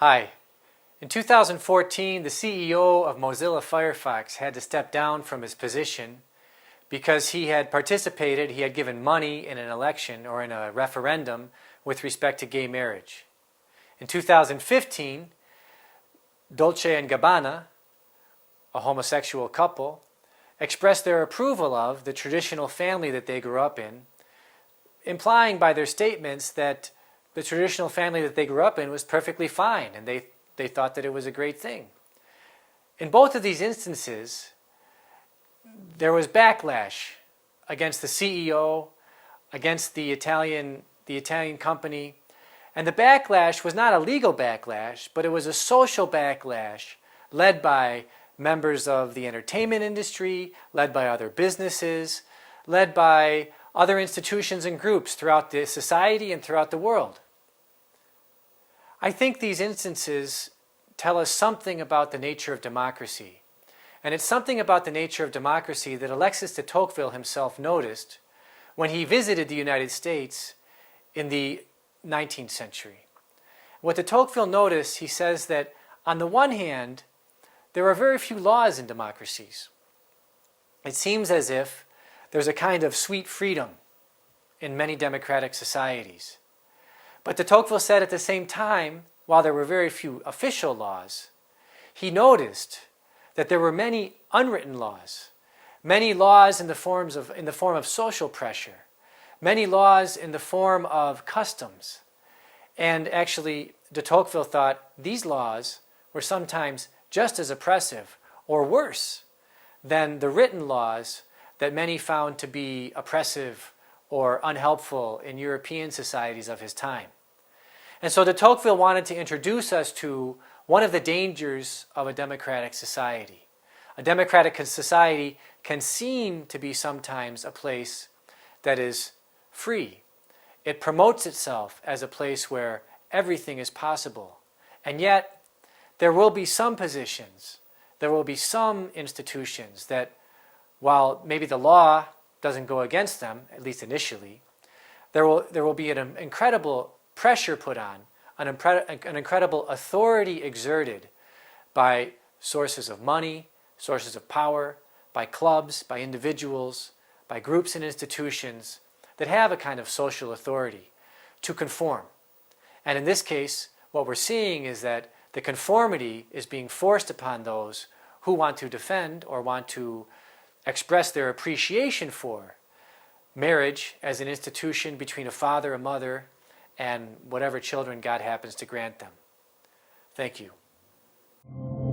Hi. In 2014, the CEO of Mozilla Firefox had to step down from his position because he had given money in an election or in a referendum with respect to gay marriage. In 2015, Dolce and Gabbana, a homosexual couple, expressed their approval of the traditional family that they grew up in, implying by their statements that the traditional family that they grew up in was perfectly fine, and they thought that it was a great thing. In both of these instances, there was backlash against the CEO, against the Italian company, and the backlash was not a legal backlash, but it was a social backlash led by members of the entertainment industry, led by other businesses, led by other institutions and groups throughout the society and throughout the world. I think these instances tell us something about the nature of democracy. And it's something about the nature of democracy that Alexis de Tocqueville himself noticed when he visited the United States in the 19th century. What de Tocqueville noticed, he says that on the one hand, there are very few laws in democracies. It seems as if there's a kind of sweet freedom in many democratic societies. But de Tocqueville said at the same time, while there were very few official laws, he noticed that there were many unwritten laws, many laws in the form of social pressure, many laws in the form of customs. And actually, de Tocqueville thought these laws were sometimes just as oppressive or worse than the written laws that many found to be oppressive or unhelpful in European societies of his time. And so de Tocqueville wanted to introduce us to one of the dangers of a democratic society. A democratic society can seem to be sometimes a place that is free. It promotes itself as a place where everything is possible. And yet, there will be some positions, there will be some institutions that, while maybe the law doesn't go against them, at least initially, there will be an incredible pressure put on, an incredible authority exerted by sources of money, sources of power, by clubs, by individuals, by groups and institutions that have a kind of social authority to conform. And in this case, what we're seeing is that the conformity is being forced upon those who want to defend or want to express their appreciation for marriage as an institution between a father, a mother, and whatever children God happens to grant them. Thank you.